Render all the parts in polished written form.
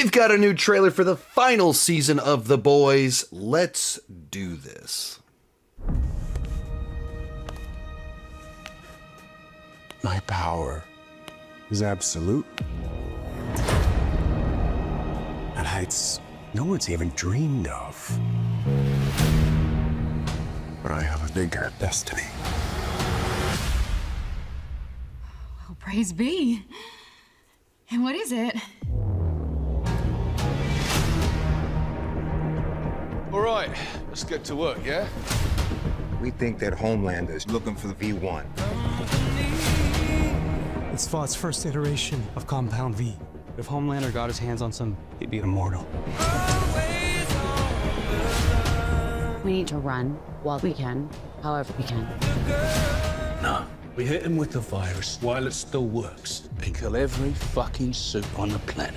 We've got a new trailer for the final season of The Boys. Let's do this. My power is absolute. At heights no one's even dreamed of. But I have a bigger destiny. Oh, praise be. And what is it? All right, let's get to work, yeah? We think that Homelander is looking for the V1. It's Vought's first iteration of Compound V. If Homelander got his hands on some, He'd be immortal. We need to run while we can, however we can. No, we hit him with the virus while it still works and kill every fucking suit on the planet.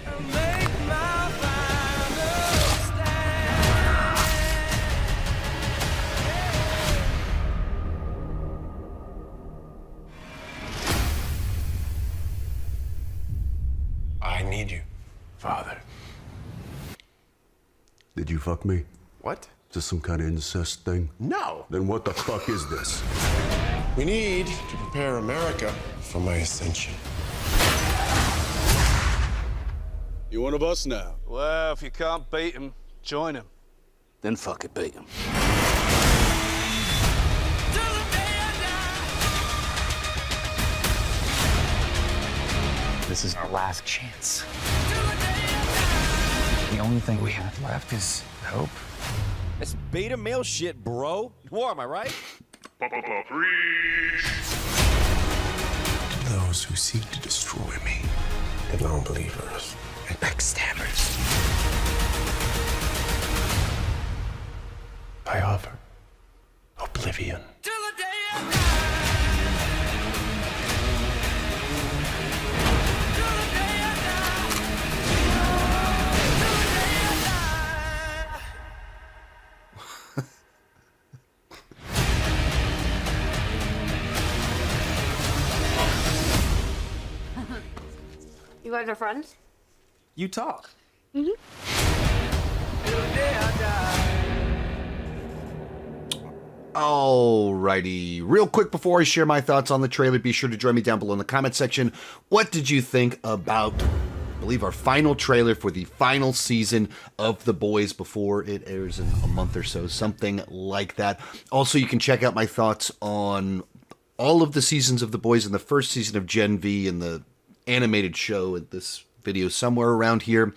I need you, Father. Did you fuck me? What? Is this some kind of incest thing? No. Then what the fuck is this? We need to prepare America for my ascension. You one of us now? Well, if you can't beat him, join him. Then fuck it, beat him. this is our last chance. The only thing we have left is hope. That's beta male shit, bro. War, am I right? Those who seek to destroy me, the non-believers and backstabbers. I offer oblivion. You guys are friends? You talk. Alrighty, real quick before I share my thoughts on the trailer, be sure to join me down below in the comment section. What did you think about, I believe, our final trailer for the final season of The Boys before it airs in a month or so, something like that. Also, you can check out my thoughts on all of the seasons of The Boys and the first season of Gen V and the animated show in this video somewhere around here.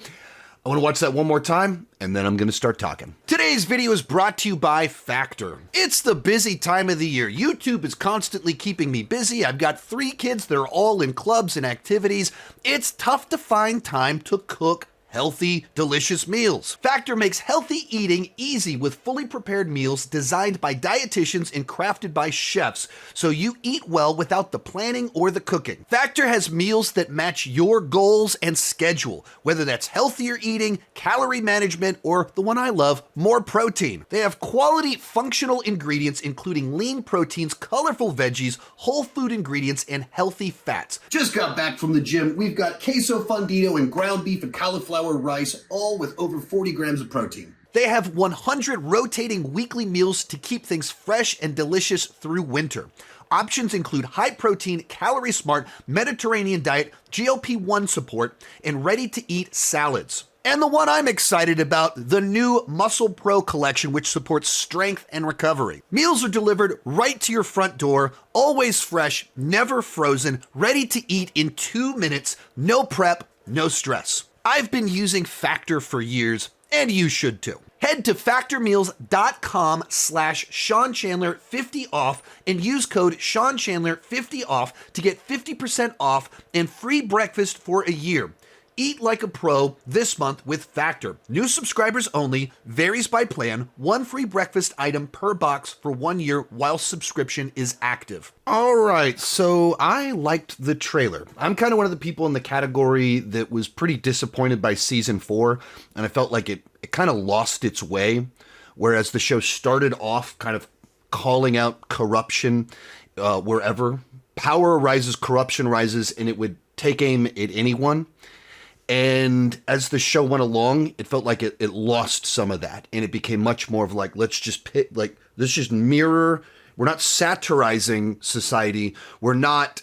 I want to watch that one more time, and then I'm going to start talking. Today's video is brought to you by Factor. It's the busy time of the year. YouTube is constantly keeping me busy. I've got 3 kids. They're all in clubs and activities. It's tough to find time to cook healthy, delicious meals. Factor makes healthy eating easy with fully prepared meals designed by dietitians and crafted by chefs, so you eat well without the planning or the cooking. Factor has meals that match your goals and schedule, whether that's healthier eating, calorie management, or the one I love, more protein. They have quality, functional ingredients including lean proteins, colorful veggies, whole food ingredients, and healthy fats. Just got back from the gym. We've got queso fundido and ground beef and cauliflower rice, all with over 40 grams of protein. They have 100 rotating weekly meals to keep things fresh and delicious through winter. Options include high protein, calorie smart, Mediterranean diet, GLP-1 support, and ready to eat salads. And the one I'm excited about, the new Muscle Pro collection, which supports strength and recovery. Meals are delivered right to your front door, always fresh, never frozen, ready to eat in 2 minutes, no prep, no stress. I've been using Factor for years, and you should too. Head to factormeals.com/Sean Chandler 50 off and use code Sean Chandler 50 off to get 50% off and free breakfast for a year. Eat like a pro this month with Factor. New subscribers only, varies by plan, 1 free breakfast item per box for 1 year while subscription is active. All right, so I liked the trailer. I'm kind of one of the people in the category that was pretty disappointed by season 4, and I felt like it kind of lost its way, whereas the show started off kind of calling out corruption wherever. Power rises, corruption rises, and it would take aim at anyone. And as the show went along, it felt like it lost some of that, and it became much more of like, let's just mirror. We're not satirizing society. We're not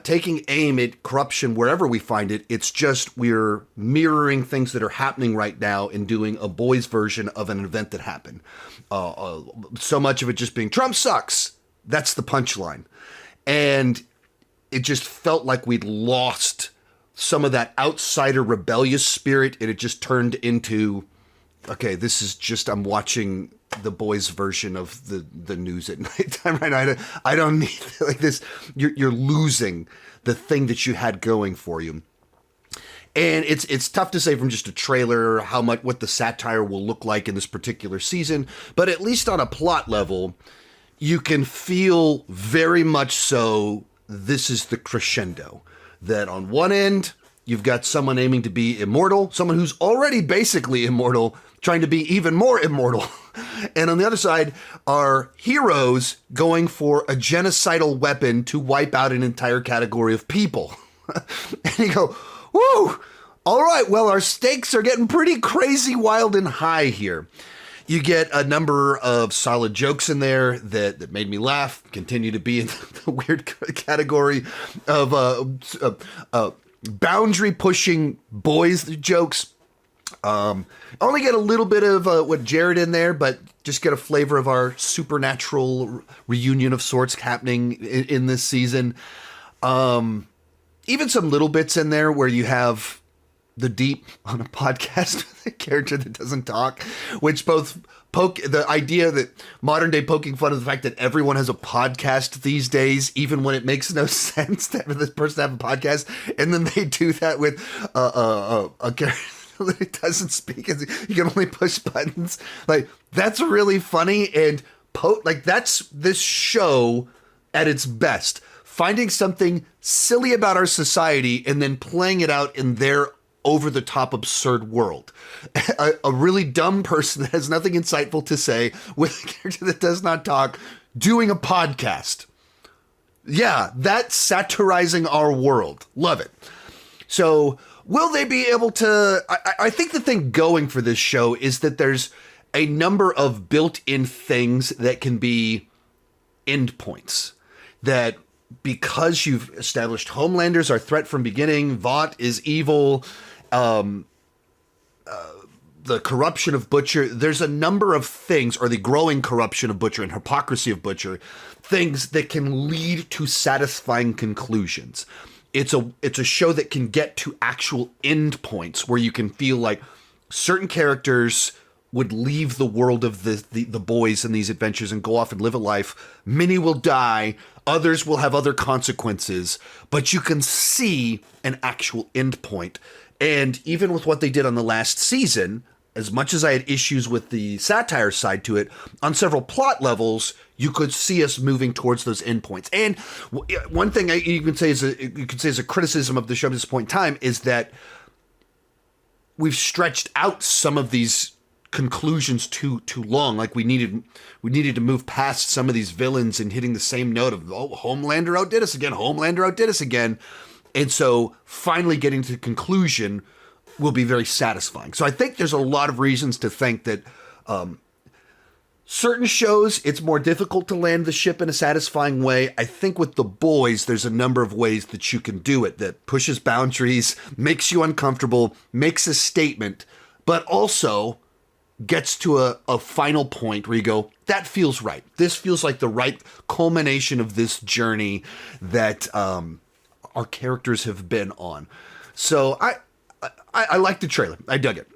taking aim at corruption wherever we find it. It's just we're mirroring things that are happening right now and doing a boys' version of an event that happened. So much of it just being Trump sucks. That's the punchline. And it just felt like we'd lost some of that outsider rebellious spirit, and it just turned into, okay, this is just, I'm watching the boys' version of the news at nighttime right now. I don't need like this. You're losing the thing that you had going for you. And it's tough to say from just a trailer what the satire will look like in this particular season, but at least on a plot level, you can feel very much so this is the crescendo. That on one end, you've got someone aiming to be immortal, someone who's already basically immortal, trying to be even more immortal. And on the other side are heroes going for a genocidal weapon to wipe out an entire category of people. And you go, woo! All right, well, our stakes are getting pretty crazy, wild, and high here. You get a number of solid jokes in there that made me laugh, continue to be in the weird category of boundary-pushing boys jokes. Only get a little bit of what Jared in there, but just get a flavor of our supernatural reunion of sorts happening in this season. Even some little bits in there where you have the Deep on a podcast with a character that doesn't talk, which both the idea that modern day poking fun of the fact that everyone has a podcast these days, even when it makes no sense to have this person have a podcast, and then they do that with a character that doesn't speak, you can only push buttons. Like, that's really funny, and that's this show at its best. Finding something silly about our society and then playing it out in their over-the-top absurd world. A really dumb person that has nothing insightful to say with a character that does not talk doing a podcast. Yeah, that's satirizing our world. Love it. So will they be able to... I think the thing going for this show is that there's a number of built-in things that can be endpoints. That because you've established Homelander's our threat from beginning, Vought is evil, the corruption of Butcher, there's a number of things, or the growing corruption of Butcher and hypocrisy of Butcher, things that can lead to satisfying conclusions. It's a show that can get to actual endpoints where you can feel like certain characters would leave the world of the boys in these adventures and go off and live a life. Many will die. Others will have other consequences. But you can see an actual endpoint. And even with what they did on the last season, as much as I had issues with the satire side to it, on several plot levels, you could see us moving towards those endpoints. And one thing you can say is a criticism of the show at this point in time is that we've stretched out some of these conclusions too long. Like we needed to move past some of these villains and hitting the same note of, oh, Homelander outdid us again. And so finally getting to the conclusion will be very satisfying. So I think there's a lot of reasons to think that certain shows, it's more difficult to land the ship in a satisfying way. I think with The Boys, there's a number of ways that you can do it that pushes boundaries, makes you uncomfortable, makes a statement, but also gets to a final point where you go, that feels right. This feels like the right culmination of this journey that our characters have been on. So I like the trailer. I dug it.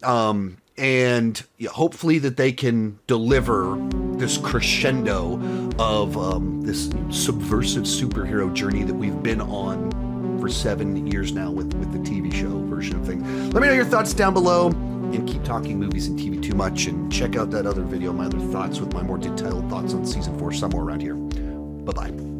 And hopefully that they can deliver this crescendo of this subversive superhero journey that we've been on for 7 years now with the TV show version of things. Let me know your thoughts down below, and keep talking movies and TV too much, and check out that other video, my other thoughts with my more detailed thoughts on season 4 somewhere around here. Bye-bye.